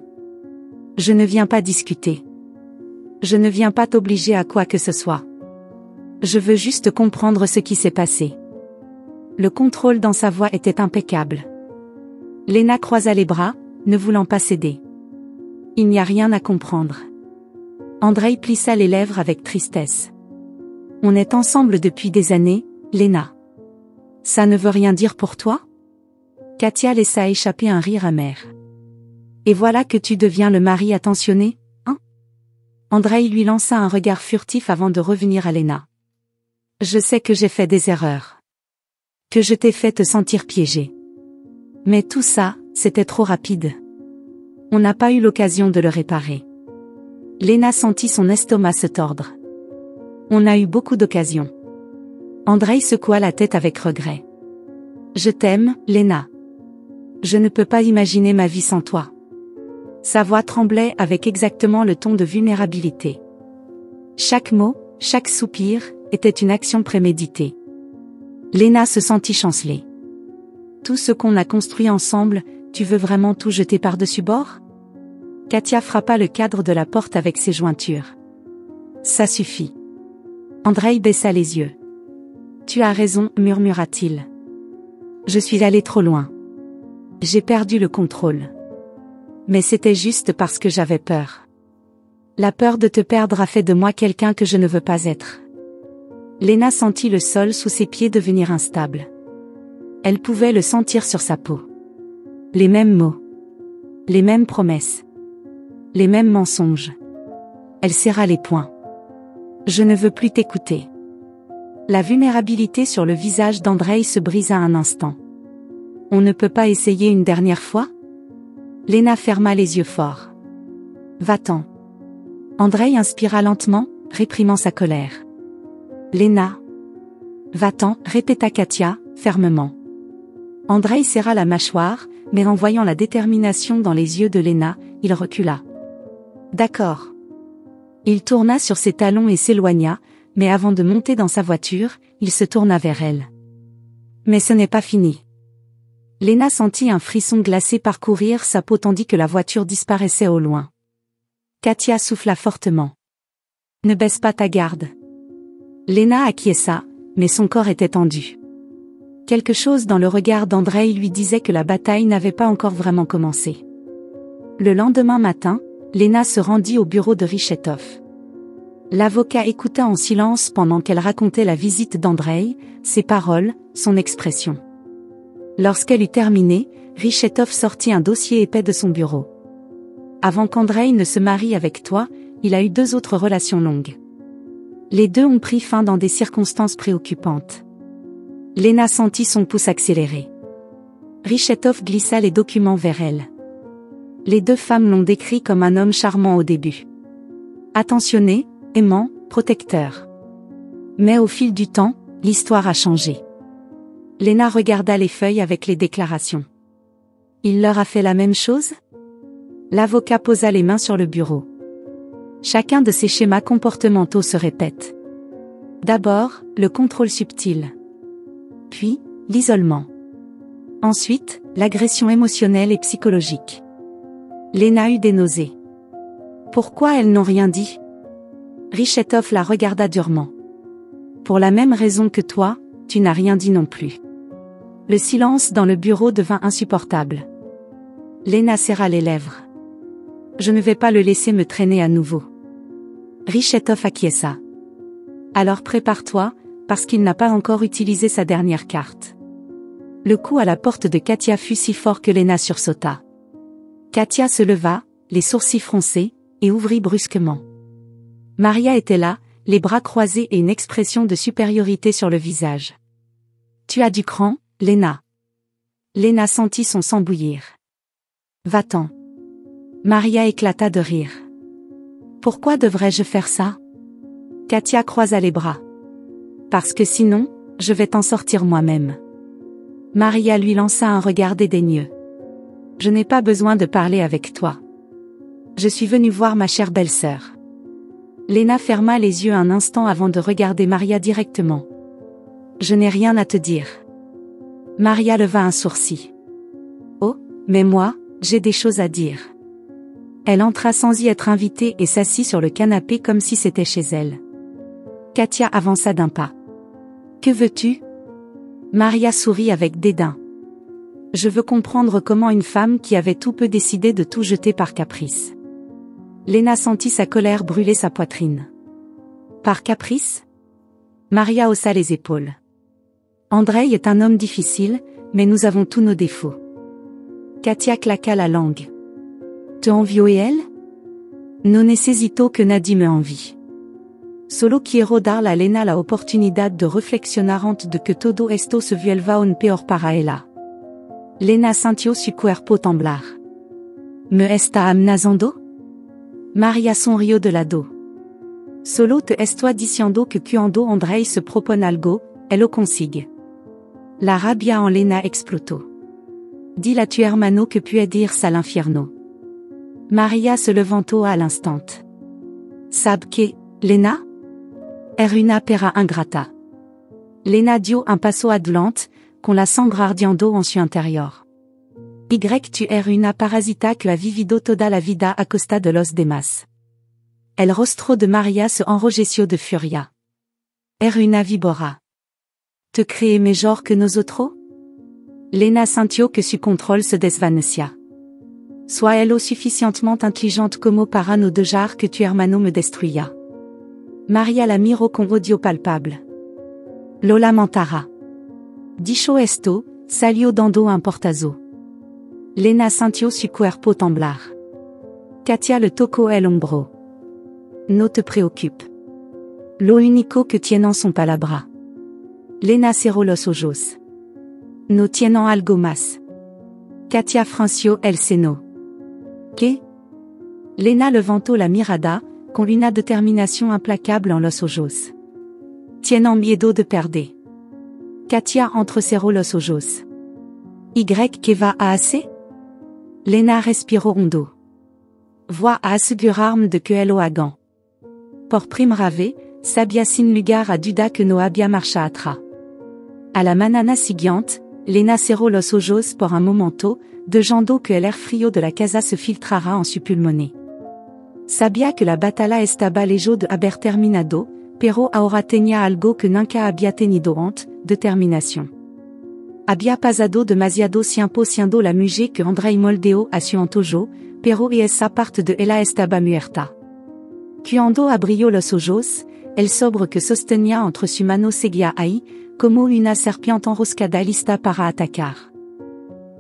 Je ne viens pas discuter. Je ne viens pas t'obliger à quoi que ce soit. Je veux juste comprendre ce qui s'est passé. Le contrôle dans sa voix était impeccable. Léna croisa les bras, ne voulant pas céder. Il n'y a rien à comprendre. Andreï plissa les lèvres avec tristesse. On est ensemble depuis des années, Léna. Ça ne veut rien dire pour toi? Katia laissa échapper un rire amer. Et voilà que tu deviens le mari attentionné, hein? Andreï lui lança un regard furtif avant de revenir à Léna. Je sais que j'ai fait des erreurs. Que je t'ai fait te sentir piégée. Mais tout ça, c'était trop rapide. On n'a pas eu l'occasion de le réparer. Léna sentit son estomac se tordre. On a eu beaucoup d'occasions. Andreï secoua la tête avec regret. Je t'aime, Léna. Je ne peux pas imaginer ma vie sans toi. Sa voix tremblait avec exactement le ton de vulnérabilité. Chaque mot, chaque soupir, était une action préméditée. Léna se sentit chanceler. Tout ce qu'on a construit ensemble, tu veux vraiment tout jeter par-dessus bord? Katia frappa le cadre de la porte avec ses jointures. Ça suffit. Andreï baissa les yeux. Tu as raison, murmura-t-il. Je suis allé trop loin. J'ai perdu le contrôle. Mais c'était juste parce que j'avais peur. La peur de te perdre a fait de moi quelqu'un que je ne veux pas être. Léna sentit le sol sous ses pieds devenir instable. Elle pouvait le sentir sur sa peau. Les mêmes mots. Les mêmes promesses. Les mêmes mensonges. Elle serra les poings. Je ne veux plus t'écouter. La vulnérabilité sur le visage d'Andreï se brisa un instant. On ne peut pas essayer une dernière fois? Léna ferma les yeux forts. Va-t'en. Andreï inspira lentement, réprimant sa colère. Léna. Va-t'en, répéta Katia, fermement. Andreï serra la mâchoire, mais en voyant la détermination dans les yeux de Léna, il recula. D'accord. Il tourna sur ses talons et s'éloigna, mais avant de monter dans sa voiture, il se tourna vers elle. Mais ce n'est pas fini. Léna sentit un frisson glacé parcourir sa peau tandis que la voiture disparaissait au loin. Katia souffla fortement. Ne baisse pas ta garde. Léna acquiesça, mais son corps était tendu. Quelque chose dans le regard d'Andreï lui disait que la bataille n'avait pas encore vraiment commencé. Le lendemain matin, Léna se rendit au bureau de Richetoff. L'avocat écouta en silence pendant qu'elle racontait la visite d'Andreï, ses paroles, son expression. Lorsqu'elle eut terminé, Richetoff sortit un dossier épais de son bureau. Avant qu'Andreï ne se marie avec toi, il a eu 2 autres relations longues. Les 2 ont pris fin dans des circonstances préoccupantes. Léna sentit son pouce accélérer. Richetoff glissa les documents vers elle. Les 2 femmes l'ont décrit comme un homme charmant au début. Attentionné, aimant, protecteur. Mais au fil du temps, l'histoire a changé. Léna regarda les feuilles avec les déclarations. Il leur a fait la même chose? L'avocat posa les mains sur le bureau. Chacun de ces schémas comportementaux se répète. D'abord, le contrôle subtil. Puis, l'isolement. Ensuite, l'agression émotionnelle et psychologique. Léna eut des nausées. Pourquoi elles n'ont rien dit? Richetoff la regarda durement. Pour la même raison que toi, tu n'as rien dit non plus. Le silence dans le bureau devint insupportable. Léna serra les lèvres. Je ne vais pas le laisser me traîner à nouveau. Richetoff acquiesça. Alors prépare-toi, parce qu'il n'a pas encore utilisé sa dernière carte. Le coup à la porte de Katia fut si fort que Léna sursauta. Katia se leva, les sourcils froncés, et ouvrit brusquement. Maria était là, les bras croisés et une expression de supériorité sur le visage. Tu as du cran, Léna. Léna sentit son sang bouillir. Va-t'en. Maria éclata de rire. Pourquoi devrais-je faire ça? Katia croisa les bras. Parce que sinon, je vais t'en sortir moi-même. Maria lui lança un regard dédaigneux. Je n'ai pas besoin de parler avec toi. Je suis venue voir ma chère belle-sœur. Lena ferma les yeux un instant avant de regarder Maria directement. Je n'ai rien à te dire. Maria leva un sourcil. Oh, mais moi, j'ai des choses à dire. Elle entra sans y être invitée et s'assit sur le canapé comme si c'était chez elle. Katia avança d'un pas. Que veux-tu? Maria sourit avec dédain. Je veux comprendre comment une femme qui avait tout peut décider de tout jeter par caprice. Lena sentit sa colère brûler sa poitrine. Par caprice? Maria haussa les épaules. Andreï est un homme difficile, mais nous avons tous nos défauts. Katia claqua la langue. Te envio elle? No necesito que nadie me envie. Solo quiero dar a Lena la oportunidad de reflexionar antes de que todo esto se vuelva un peor para ella. Lena sintió su cuerpo temblar. Me está amenazando? Maria sonrió de lado. Solo te estoy diciendo que cuando Andrei se propone algo, él lo consigue. La rabia en Lena explotó. Dile a tu hermano que puede irse al infierno. Maria se levantó à l'instant. Sabe que, Lena? Er una pera ingrata. Lena dio un paso adelante, con la sangre ardiendo en su interior. Y tu er una parasita que ha vivido toda la vida a costa de los demás. El rostro de Maria se enrojeció de furia. Er una víbora. Te cree mejor que nosotros? Lena sintió que su control se desvanecía. Sois elle suffisamment intelligente como para no dejar que tu hermano me destruya. Maria la miró con odio palpable. Lo lamentara. Dicho esto, salió dando un portazo. Lena sintió su cuerpo temblar. Katia le tocó el hombro. No te preocupes. Lo único que tienen son palabras. Lena cerró los ojos. No tienen algo más. Katia frunció el seno. ¿Qué? Lena levantó la mirada, con una determinación implacable en los ojos. Tienen miedo de perder. Katia entrecerró los ojos. ¿Y que va a hacer? Lena respiró hondo. Voy a asegurarme de que elle lo hagan. Por primera vez, sabía sin lugar a duda que no había marcha atrás. A la mañana siguiente, Lena cerró los ojos por un momento, dejando que el air frío de la casa se filtrara en su pulmones. Sabía que la batalla estaba lejos de haber terminado, pero ahora tenía algo que nunca había tenido antes, determinación. Había pasado demasiado tiempo siendo la mujer que Andrei moldeó a su antojo, pero esa parte de ella estaba muerta. Cuando abrió los ojos, el sobre que sostenía entre sus manos seguía ahí, como una serpiente enroscada lista para atacar.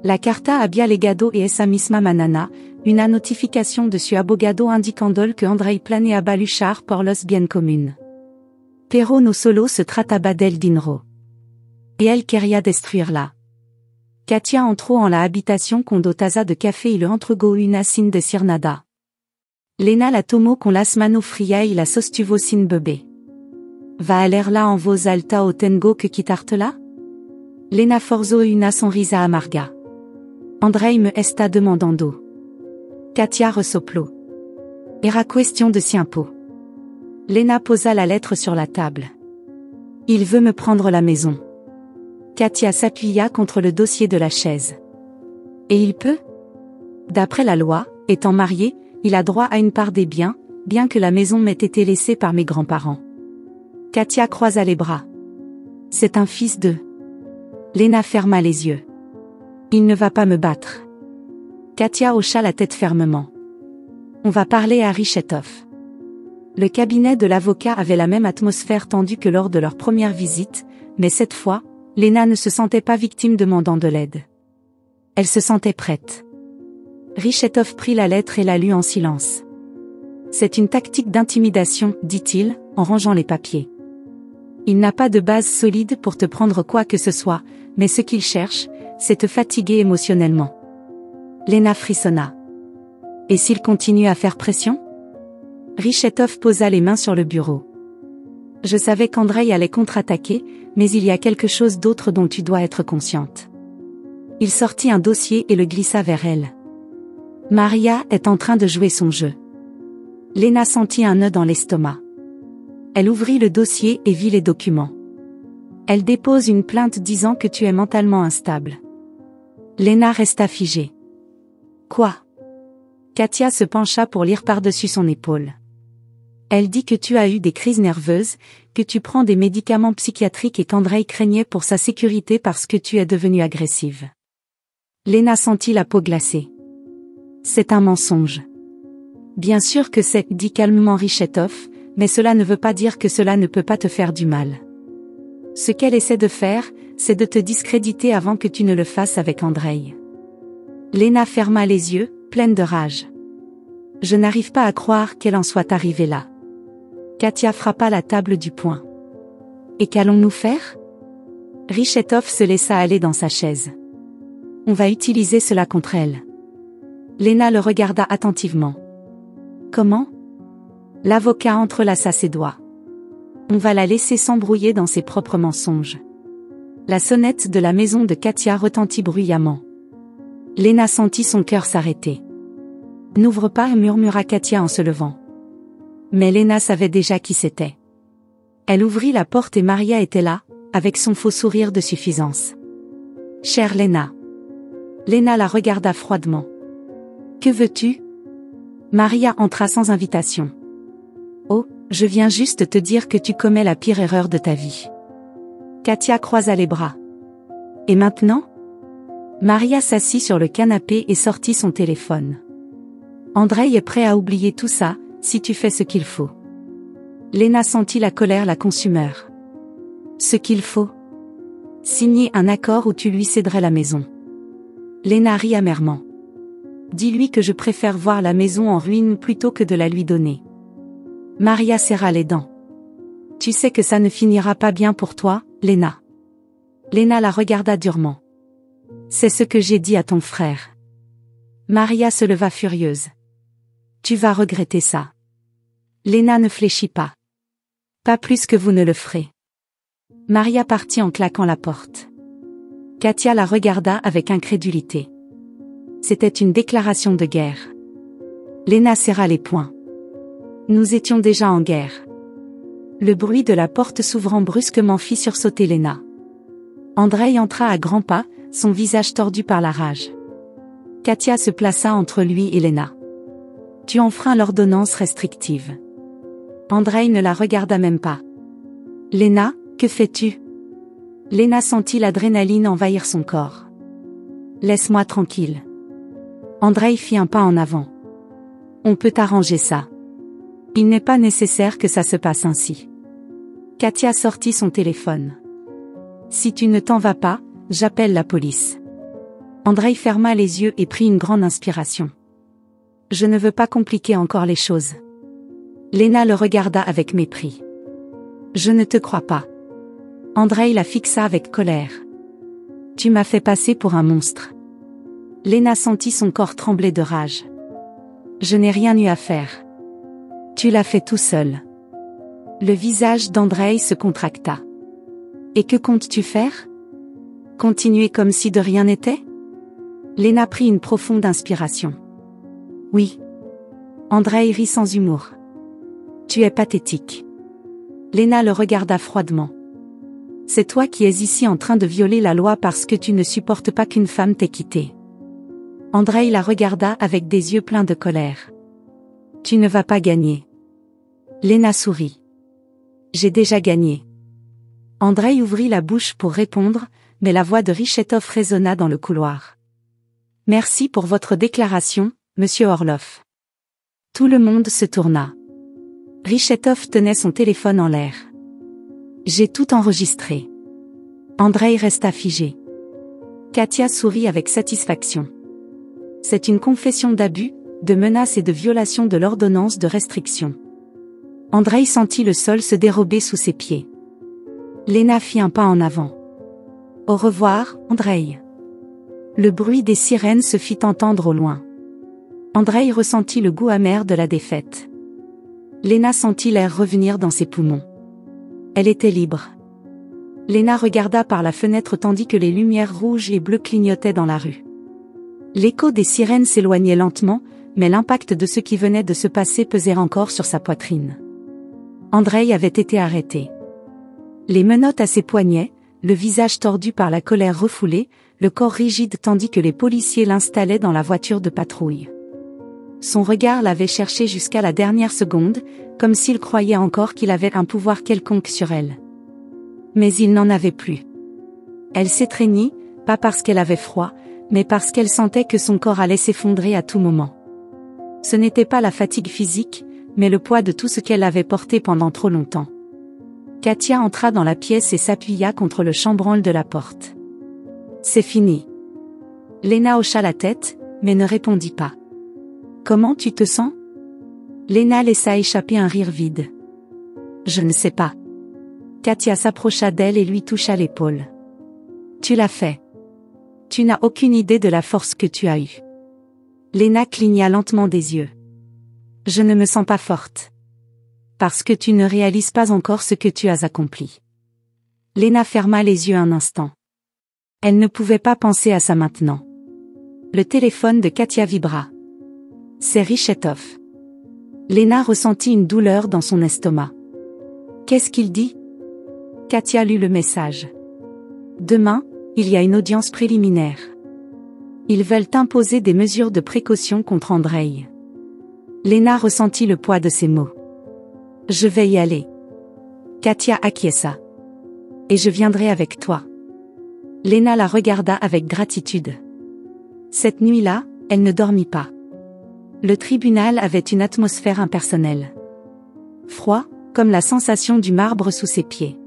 La carta había legado esa misma mañana, una notificación de su abogado indicando que Andrei planeaba luchar por los bien comunes. Pero no solo se trataba del dinero. Et elle quería destruirla. Katia entró en la habitación con dos tazas de café y le entregó una sin decir nada. Lena la tomó con las manos frías y la sostuvo sin beber. ¿Va a leerla en voz alta o tengo que quitártela? Lena forzó una sonrisa amarga. Andrei me está demandando. Katia resopló. Era cuestión de tiempo. Lena posa la lettre sur la table. Il veut me prendre la maison. Katia s'appuya contre le dossier de la chaise. Et il peut? D'après la loi, étant marié, il a droit à une part des biens, bien que la maison m'ait été laissée par mes grands-parents. Katia croisa les bras. C'est un fils de... Lena ferma les yeux. Il ne va pas me battre. Katia hocha la tête fermement. On va parler à Richetov. Le cabinet de l'avocat avait la même atmosphère tendue que lors de leur première visite, mais cette fois, Lena ne se sentait pas victime demandant de l'aide. Elle se sentait prête. Richetov prit la lettre et la lut en silence. C'est une tactique d'intimidation, dit-il, en rangeant les papiers. Il n'a pas de base solide pour te prendre quoi que ce soit, mais ce qu'il cherche, c'est te fatiguer émotionnellement. Lena frissonna. Et s'il continue à faire pression? Richetov posa les mains sur le bureau. Je savais qu'Andrei allait contre-attaquer, mais il y a quelque chose d'autre dont tu dois être consciente. Il sortit un dossier et le glissa vers elle. Maria est en train de jouer son jeu. Lena sentit un nœud dans l'estomac. Elle ouvrit le dossier et vit les documents. Elle dépose une plainte disant que tu es mentalement instable. Lena resta figée. Quoi? Katia se pencha pour lire par-dessus son épaule. Elle dit que tu as eu des crises nerveuses, que tu prends des médicaments psychiatriques et qu'Andrei craignait pour sa sécurité parce que tu es devenue agressive. Lena sentit la peau glacée. C'est un mensonge. Bien sûr que c'est, dit calmement Richetov, mais cela ne veut pas dire que cela ne peut pas te faire du mal. Ce qu'elle essaie de faire, c'est de te discréditer avant que tu ne le fasses avec Andrei. Lena ferma les yeux, pleine de rage. Je n'arrive pas à croire qu'elle en soit arrivée là. Katia frappa la table du poing. Et qu'allons-nous faire? Richetov se laissa aller dans sa chaise. On va utiliser cela contre elle. Lena le regarda attentivement. Comment? L'avocat entrelaça ses doigts. On va la laisser s'embrouiller dans ses propres mensonges. La sonnette de la maison de Katia retentit bruyamment. Lena sentit son cœur s'arrêter. N'ouvre pas, murmura Katia en se levant. Mais Lena savait déjà qui c'était. Elle ouvrit la porte et Maria était là, avec son faux sourire de suffisance. Chère Lena. Lena la regarda froidement. Que veux-tu? Maria entra sans invitation. Oh, je viens juste te dire que tu commets la pire erreur de ta vie. Katia croisa les bras. Et maintenant? Maria s'assit sur le canapé et sortit son téléphone. Andrei est prêt à oublier tout ça, si tu fais ce qu'il faut. Lena sentit la colère la consumer. Ce qu'il faut? Signer un accord où tu lui céderais la maison. Lena rit amèrement. Dis-lui que je préfère voir la maison en ruine plutôt que de la lui donner. Maria serra les dents. Tu sais que ça ne finira pas bien pour toi, Lena. Lena la regarda durement. C'est ce que j'ai dit à ton frère. Maria se leva furieuse. Tu vas regretter ça. Lena ne fléchit pas. Pas plus que vous ne le ferez. Maria partit en claquant la porte. Katia la regarda avec incrédulité. C'était une déclaration de guerre. Lena serra les poings. Nous étions déjà en guerre. Le bruit de la porte s'ouvrant brusquement fit sursauter Lena. Andrei entra à grands pas, son visage tordu par la rage. Katia se plaça entre lui et Lena. Tu enfreins l'ordonnance restrictive. Andrei ne la regarda même pas. Lena, que fais-tu? Lena sentit l'adrénaline envahir son corps. Laisse-moi tranquille. Andrei fit un pas en avant. On peut arranger ça. Il n'est pas nécessaire que ça se passe ainsi. Katia sortit son téléphone. Si tu ne t'en vas pas, j'appelle la police. Andrei ferma les yeux et prit une grande inspiration. Je ne veux pas compliquer encore les choses. Lena le regarda avec mépris. Je ne te crois pas. Andrei la fixa avec colère. Tu m'as fait passer pour un monstre. Lena sentit son corps trembler de rage. Je n'ai rien eu à faire. Tu l'as fait tout seul. Le visage d'Andrei se contracta. Et que comptes-tu faire? Continuer comme si de rien n'était? Lena prit une profonde inspiration. Oui. Andrei rit sans humour. Tu es pathétique. Lena le regarda froidement. C'est toi qui es ici en train de violer la loi parce que tu ne supportes pas qu'une femme t'ait quitté. Andrei la regarda avec des yeux pleins de colère. Tu ne vas pas gagner. Lena sourit. J'ai déjà gagné. Andrei ouvrit la bouche pour répondre, mais la voix de Richetov résonna dans le couloir. Merci pour votre déclaration, monsieur Orlov. Tout le monde se tourna. Richetov tenait son téléphone en l'air. J'ai tout enregistré. Andrei resta figé. Katia sourit avec satisfaction. C'est une confession d'abus, de menaces et de violation de l'ordonnance de restriction. Andrei sentit le sol se dérober sous ses pieds. Lena fit un pas en avant. Au revoir, Andrei. Le bruit des sirènes se fit entendre au loin. Andrei ressentit le goût amer de la défaite. Lena sentit l'air revenir dans ses poumons. Elle était libre. Lena regarda par la fenêtre tandis que les lumières rouges et bleues clignotaient dans la rue. L'écho des sirènes s'éloignait lentement, mais l'impact de ce qui venait de se passer pesait encore sur sa poitrine. Andreï avait été arrêté. Les menottes à ses poignets, le visage tordu par la colère refoulée, le corps rigide tandis que les policiers l'installaient dans la voiture de patrouille. Son regard l'avait cherché jusqu'à la dernière seconde, comme s'il croyait encore qu'il avait un pouvoir quelconque sur elle. Mais il n'en avait plus. Elle s'étreignit, pas parce qu'elle avait froid, mais parce qu'elle sentait que son corps allait s'effondrer à tout moment. Ce n'était pas la fatigue physique, mais le poids de tout ce qu'elle avait porté pendant trop longtemps. Katia entra dans la pièce et s'appuya contre le chambranle de la porte. C'est fini. Lena hocha la tête, mais ne répondit pas. Comment tu te sens? Lena laissa échapper un rire vide. Je ne sais pas. Katia s'approcha d'elle et lui toucha l'épaule. Tu l'as fait. Tu n'as aucune idée de la force que tu as eue. Lena cligna lentement des yeux. Je ne me sens pas forte. Parce que tu ne réalises pas encore ce que tu as accompli. Lena ferma les yeux un instant. Elle ne pouvait pas penser à ça maintenant. Le téléphone de Katia vibra. C'est Richetov. Lena ressentit une douleur dans son estomac. Qu'est-ce qu'il dit? Katia lut le message. Demain, il y a une audience préliminaire. Ils veulent imposer des mesures de précaution contre Andreï. Lena ressentit le poids de ses mots. Je vais y aller. Katia acquiesça. Et je viendrai avec toi. Lena la regarda avec gratitude. Cette nuit-là, elle ne dormit pas. Le tribunal avait une atmosphère impersonnelle. Froid, comme la sensation du marbre sous ses pieds.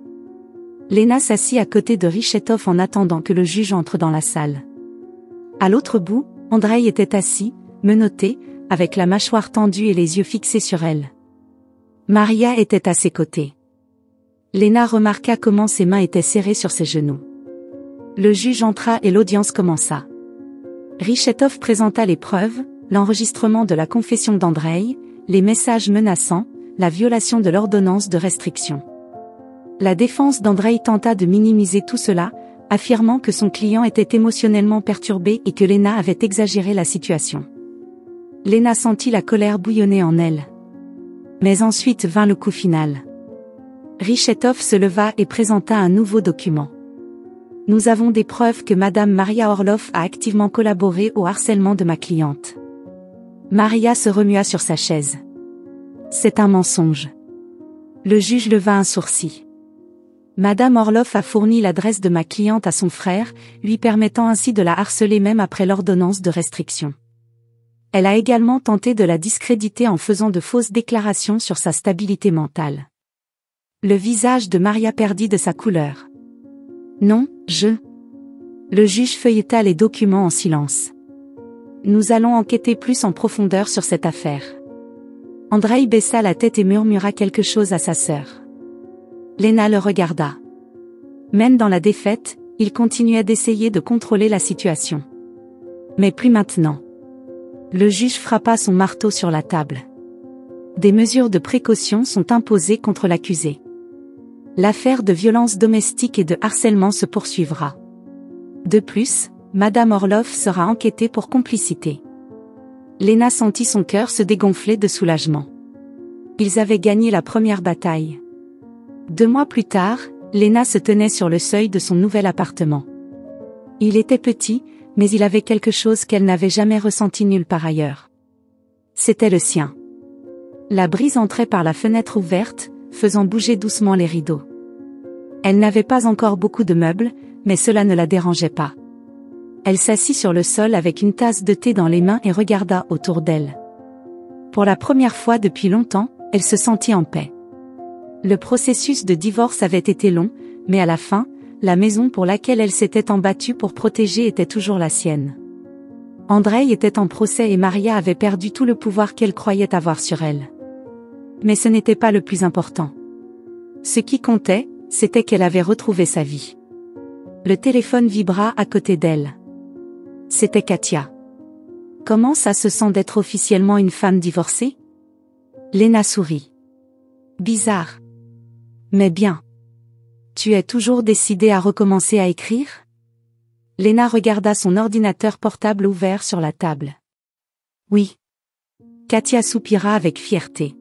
Lena s'assit à côté de Richetov en attendant que le juge entre dans la salle. À l'autre bout, Andreï était assis, menotté, avec la mâchoire tendue et les yeux fixés sur elle. Maria était à ses côtés. Lena remarqua comment ses mains étaient serrées sur ses genoux. Le juge entra et l'audience commença. Richetov présenta les preuves, l'enregistrement de la confession d'Andreï, les messages menaçants, la violation de l'ordonnance de restriction. La défense d'Andreï tenta de minimiser tout cela, affirmant que son client était émotionnellement perturbé et que Lena avait exagéré la situation. Lena sentit la colère bouillonner en elle. Mais ensuite vint le coup final. Richetov se leva et présenta un nouveau document. Nous avons des preuves que Madame Maria Orlov a activement collaboré au harcèlement de ma cliente. Maria se remua sur sa chaise. C'est un mensonge. Le juge leva un sourcil. Madame Orlov a fourni l'adresse de ma cliente à son frère, lui permettant ainsi de la harceler même après l'ordonnance de restriction. Elle a également tenté de la discréditer en faisant de fausses déclarations sur sa stabilité mentale. Le visage de Maria perdit de sa couleur. Non, Le juge feuilleta les documents en silence. Nous allons enquêter plus en profondeur sur cette affaire. Andreï baissa la tête et murmura quelque chose à sa sœur. Lena le regarda. Même dans la défaite, il continuait d'essayer de contrôler la situation. Mais plus maintenant. Le juge frappa son marteau sur la table. Des mesures de précaution sont imposées contre l'accusé. L'affaire de violence domestique et de harcèlement se poursuivra. De plus, Madame Orlov sera enquêtée pour complicité. Lena sentit son cœur se dégonfler de soulagement. Ils avaient gagné la première bataille. 2 mois plus tard, Lena se tenait sur le seuil de son nouvel appartement. Il était petit, mais il avait quelque chose qu'elle n'avait jamais ressenti nulle part ailleurs. C'était le sien. La brise entrait par la fenêtre ouverte, faisant bouger doucement les rideaux. Elle n'avait pas encore beaucoup de meubles, mais cela ne la dérangeait pas. Elle s'assit sur le sol avec une tasse de thé dans les mains et regarda autour d'elle. Pour la première fois depuis longtemps, elle se sentit en paix. Le processus de divorce avait été long, mais à la fin, la maison pour laquelle elle s'était embattue pour protéger était toujours la sienne. Andreï était en procès et Maria avait perdu tout le pouvoir qu'elle croyait avoir sur elle. Mais ce n'était pas le plus important. Ce qui comptait, c'était qu'elle avait retrouvé sa vie. Le téléphone vibra à côté d'elle. C'était Katia. Comment ça se sent d'être officiellement une femme divorcée? Lena sourit. Bizarre. Mais bien. Tu es toujours décidée à recommencer à écrire? Léna regarda son ordinateur portable ouvert sur la table. Oui. Katia soupira avec fierté.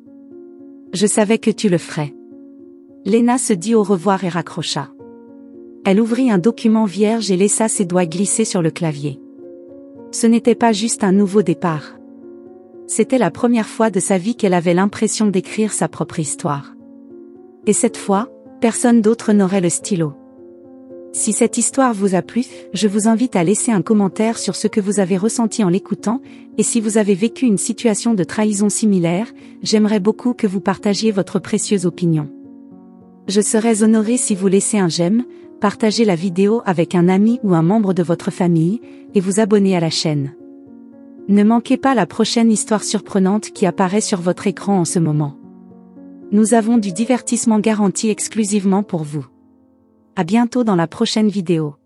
Je savais que tu le ferais. Léna se dit au revoir et raccrocha. Elle ouvrit un document vierge et laissa ses doigts glisser sur le clavier. Ce n'était pas juste un nouveau départ. C'était la première fois de sa vie qu'elle avait l'impression d'écrire sa propre histoire. Et cette fois, personne d'autre n'aurait le stylo. Si cette histoire vous a plu, je vous invite à laisser un commentaire sur ce que vous avez ressenti en l'écoutant, et si vous avez vécu une situation de trahison similaire, j'aimerais beaucoup que vous partagiez votre précieuse opinion. Je serais honorée si vous laissez un j'aime, partagez la vidéo avec un ami ou un membre de votre famille, et vous abonnez à la chaîne. Ne manquez pas la prochaine histoire surprenante qui apparaît sur votre écran en ce moment. Nous avons du divertissement garanti exclusivement pour vous. À bientôt dans la prochaine vidéo.